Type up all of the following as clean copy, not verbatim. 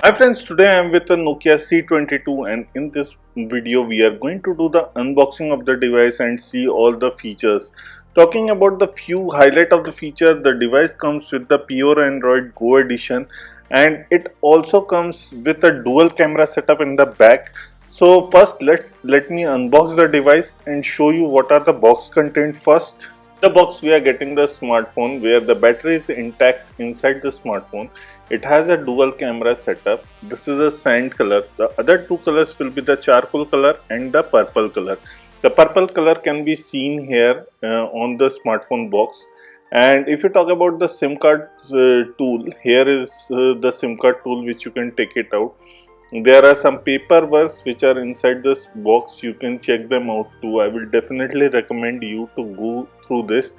Hi friends, today I am with a Nokia C22 and in this video we are going to do the unboxing of the device and see all the features. Talking about the few highlight of the feature, the device comes with the Pure Android Go edition and it also comes with a dual camera setup in the back. So first let me unbox the device and show you what are the box content first. The box we are getting the smartphone where the battery is intact inside the smartphone. It has a dual camera setup. This is a sand color. The other two colors will be the charcoal color and the purple color. The purple color can be seen here on the smartphone box. And if you talk about the SIM card tool, here is the SIM card tool which you can take it out. There are some paperwork which are inside this box. You can check them out too. I will definitely recommend you to go through this.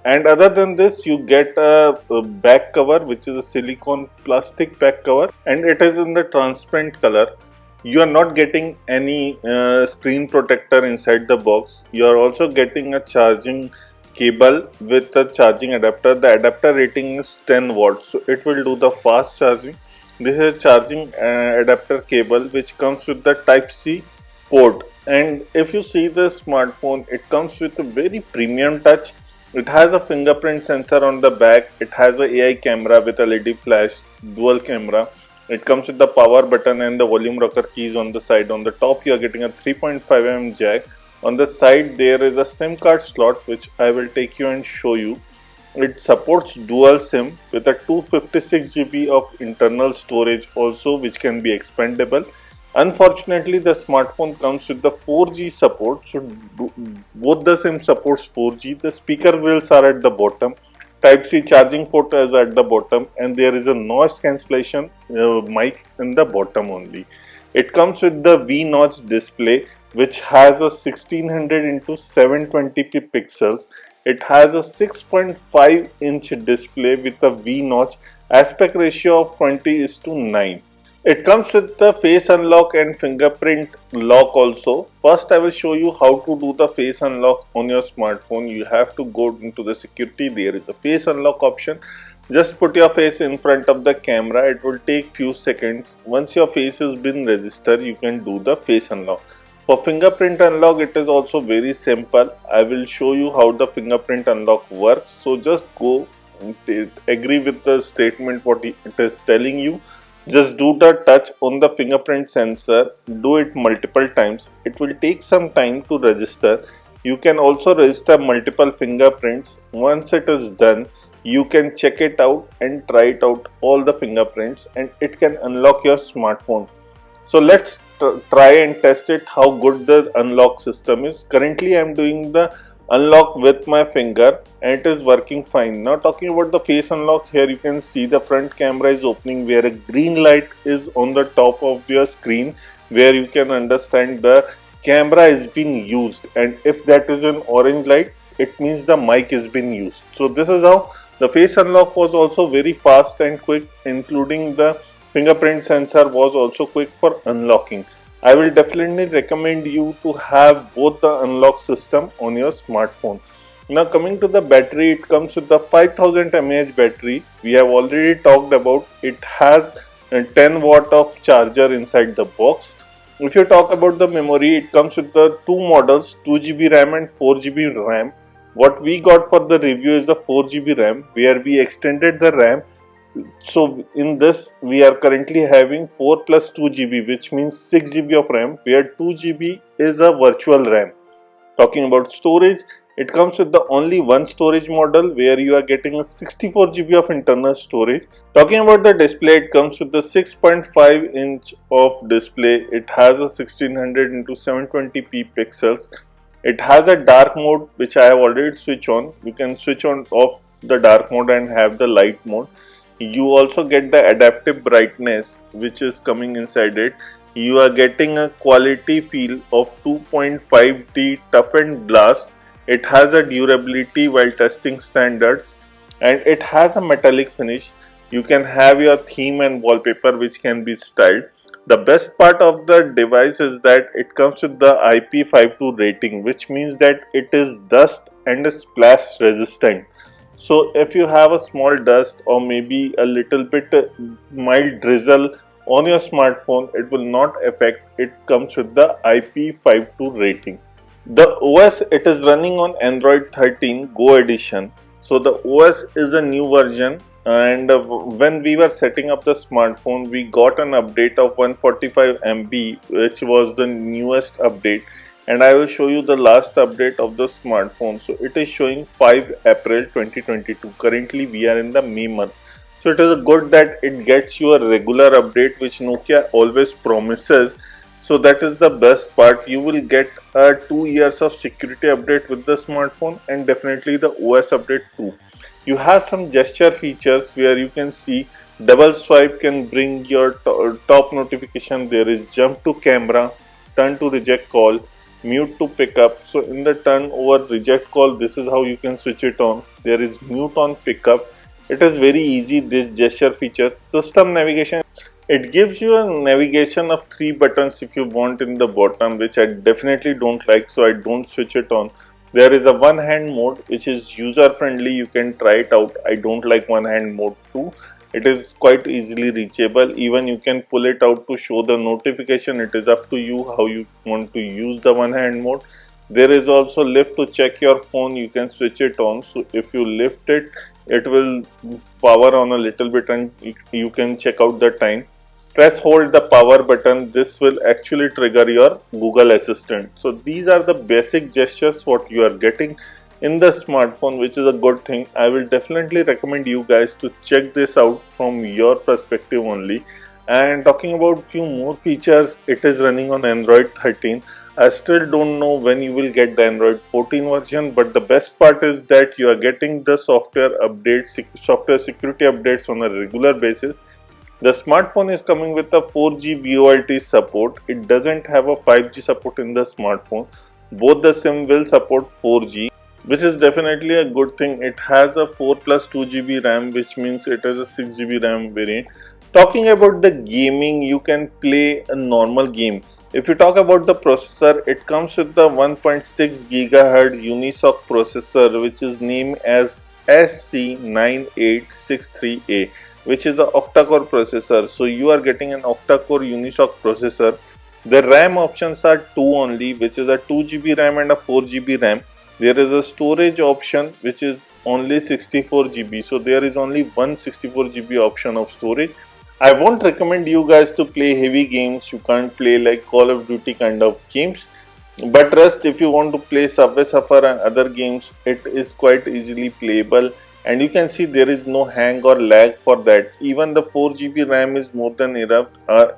And other than this, you get a back cover which is a silicone plastic back cover and it is in the transparent color. You are not getting any screen protector inside the box. You are also getting a charging cable with a charging adapter. The adapter rating is 10 watts, so it will do the fast charging. This is a charging adapter cable which comes with the Type C port. And if you see the smartphone, it comes with a very premium touch. It has a fingerprint sensor on the back. It has a AI camera with LED flash, dual camera. It comes with the power button and the volume rocker keys on the side. On the top, you are getting a 3.5mm jack. On the side, there is a SIM card slot, which I will take you and show you. It supports dual SIM with a 256 GB of internal storage also, which can be expandable. Unfortunately, the smartphone comes with the 4G support, so both the SIM supports 4G. The speaker wheels are at the bottom. Type C charging port is at the bottom, and there is a noise cancellation mic in the bottom only. It comes with the V-notch display, which has a 1600 into 720p pixels. It has a 6.5-inch display with a V-notch. Aspect ratio of 20:9. It comes with the face unlock and fingerprint lock also. First I will show you how to do the face unlock on your smartphone. You have to go into the security. There is a face unlock option. Just put your face in front of the camera. It will take few seconds. Once your face has been registered, you can do the face unlock. For fingerprint unlock, it is also very simple. I will show you how the fingerprint unlock works. So just go agree with the statement what it is telling you. Just do the touch on the fingerprint sensor. Do it multiple times. It will take some time to register. You can also register multiple fingerprints. Once it is done, you can check it out and try it out all the fingerprints and it can unlock your smartphone. So let's try and test it how good the unlock system is. Currently I am doing the unlock with my finger and it is working fine. Now talking about the face unlock, here you can see the front camera is opening where a green light is on the top of your screen where you can understand the camera is being used, and if that is an orange light, it means the mic is being used. So this is how the face unlock was also very fast and quick, including the fingerprint sensor was also quick for unlocking. I will definitely recommend you to have both the unlock system on your smartphone. Now coming to the battery, it comes with the 5000 mAh battery. We have already talked about it has a 10 watt of charger inside the box. If you talk about the memory, it comes with the two models, 2GB RAM and 4GB RAM. What we got for the review is the 4GB RAM where we extended the RAM. So in this we are currently having 4 plus 2GB, which means 6GB of RAM, where 2GB is a virtual RAM. Talking about storage, it comes with the only one storage model where you are getting a 64GB of internal storage. Talking about the display, it comes with the 6.5-inch of display. It has a 1600 into 720p pixels. It has a dark mode which I have already switched on. You can switch on off the dark mode and have the light mode. You also get the adaptive brightness which is coming inside it. You are getting a quality feel of 2.5D toughened glass. It has a durability while testing standards and it has a metallic finish. You can have your theme and wallpaper which can be styled. The best part of the device is that it comes with the Ip52 rating, which means that it is dust and splash resistant. So if you have a small dust or maybe a little bit mild drizzle on your smartphone, it will not affect. It comes with the IP52 rating. The OS, it is running on Android 13 Go edition. So the OS is a new version, and when we were setting up the smartphone, we got an update of 145 MB, which was the newest update. And I will show you the last update of the smartphone. So it is showing 5 April 2022. Currently we are in the May month. So it is good that it gets you a regular update, which Nokia always promises. So that is the best part. You will get a 2 years of security update with the smartphone, and definitely the OS update too. You have some gesture features where you can see double swipe can bring your top notification. There is jump to camera, turn to reject call, mute to pick up. So in the turn over reject call, this is how you can switch it on. There is mute on pickup. It is very easy, this gesture feature. System navigation, it gives you a navigation of 3 buttons if you want in the bottom, which I definitely don't like, so I don't switch it on. There is a one hand mode which is user friendly, you can try it out. I don't like one hand mode too. It is quite easily reachable. Even you can pull it out to show the notification. It is up to you how you want to use the one hand mode. There is also lift to check your phone, you can switch it on. So if you lift it, it will power on a little bit and you can check out the time. Press hold the power button, this will actually trigger your Google Assistant. So these are the basic gestures what you are getting in the smartphone, which is a good thing. I will definitely recommend you guys to check this out from your perspective only. And talking about few more features, it is running on Android 13. I still don't know when you will get the Android 14 version, but the best part is that you are getting the software updates, software security updates on a regular basis. The smartphone is coming with a 4G VoLTE support. It doesn't have a 5G support in the smartphone. Both the SIM will support 4G, which is definitely a good thing. It has a 4 plus 2 GB RAM, which means it has a 6 GB RAM variant. Talking about the gaming, you can play a normal game. If you talk about the processor, it comes with the 1.6 GHz Unisoc processor, which is named as SC9863A, which is the octa-core processor. So you are getting an octa-core Unisoc processor. The RAM options are two only, which is a 2 GB RAM and a 4 GB RAM. There is a storage option which is only 64 GB. So there is only one 64 GB option of storage. I won't recommend you guys to play heavy games. You can't play like Call of Duty kind of games. But rest, if you want to play Subway Surfer and other games, it is quite easily playable. And you can see there is no hang or lag for that. Even the 4 GB RAM is more than enough.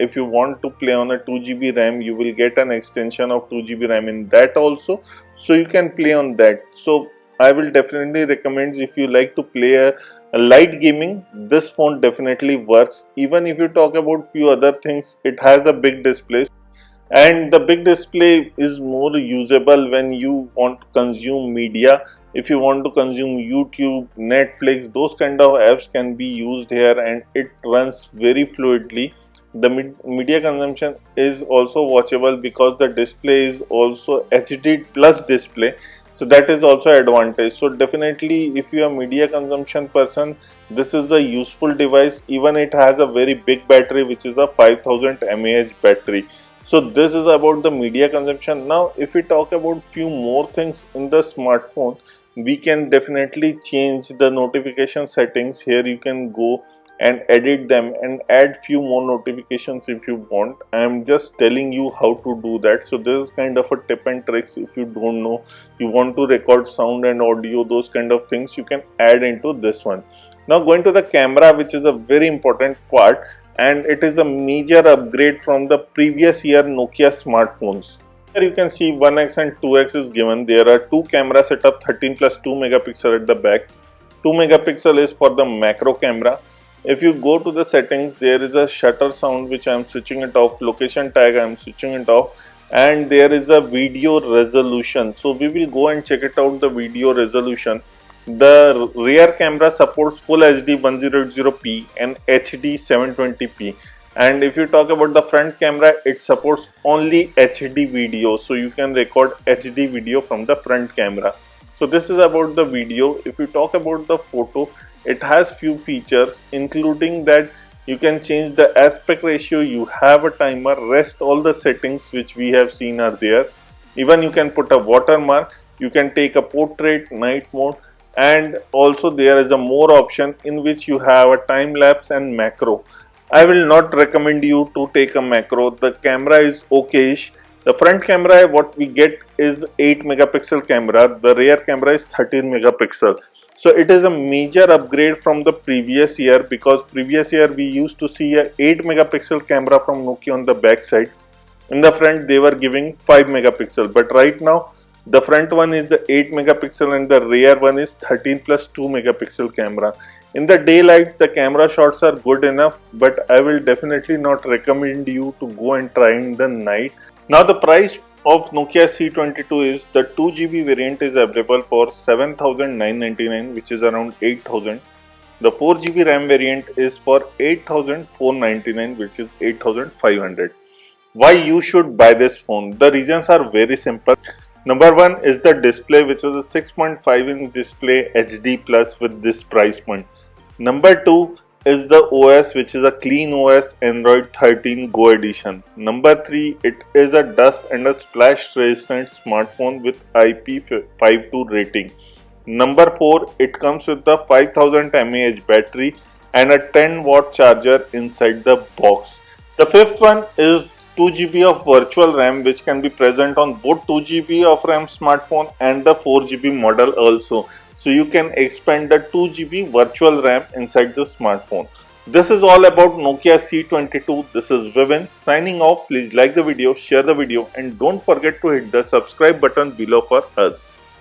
If you want to play on a 2 GB RAM, you will get an extension of 2 GB RAM in that also. So you can play on that. So I will definitely recommend, if you like to play a light gaming, this phone definitely works. Even if you talk about few other things, it has a big display. And the big display is more usable when you want to consume media. If you want to consume YouTube, Netflix, those kind of apps can be used here, and it runs very fluidly. The media consumption is also watchable because the display is also HD plus display, so that is also advantage. So definitely, if you are media consumption person, this is a useful device. Even it has a very big battery, which is a 5000 mAh battery. So this is about the media consumption. Now if we talk about few more things in the smartphone, we can definitely change the notification settings. Here you can go and edit them and add few more notifications if you want. I am just telling you how to do that. So this is kind of a tip and tricks. If you don't know, you want to record sound and audio, those kind of things you can add into this one. Now going to the camera, which is a very important part, and it is a major upgrade from the previous year Nokia smartphones. Here you can see 1x and 2x is given. There are two camera setup, 13 plus 2 megapixel at the back. 2 megapixel is for the macro camera. If you go to the settings, there is a shutter sound which I am switching it off, location tag I am switching it off, and there is a video resolution. So we will go and check it out, the video resolution. The rear camera supports Full HD 1080p and HD 720p. And if you talk about the front camera, it supports only HD video. So you can record HD video from the front camera. So this is about the video. If you talk about the photo, it has few features, including that You can change the aspect ratio, you have a timer, rest all the settings which we have seen are there. Even you can put a watermark, you can take a portrait, night mode, and also there is a more option in which you have a time lapse and macro. I will not recommend you to take a macro. The camera is okayish. The front camera what we get is 8 megapixel camera, the rear camera is 13 megapixel. So it is a major upgrade from the previous year, because previous year we used to see a 8 megapixel camera from Nokia on the back side. In the front they were giving 5 megapixel, but right now the front one is 8 megapixel and the rear one is 13 plus 2 megapixel camera. In the daylights the camera shots are good enough, but I will definitely not recommend you to go and try in the night. Now the price of Nokia C22 is the 2GB variant is available for 7,999, which is around 8,000. The 4GB RAM variant is for 8,499, which is 8,500. Why you should buy this phone? The reasons are very simple. Number one is the display, which is a 6.5 inch display HD plus with this price point. Number two is the OS, which is a clean OS Android 13 Go edition. Number 3, it is a dust and a splash resistant smartphone with Ip52 rating. Number 4, it comes with the 5000 mAh battery and a 10-watt charger inside the box. The fifth one is 2GB of virtual RAM, which can be present on both 2GB of RAM smartphone and the 4GB model also. So you can expand the 2GB virtual RAM inside the smartphone. This is all about Nokia C22. This is Vivin signing off. Please like the video, share the video, and don't forget to hit the subscribe button below for us.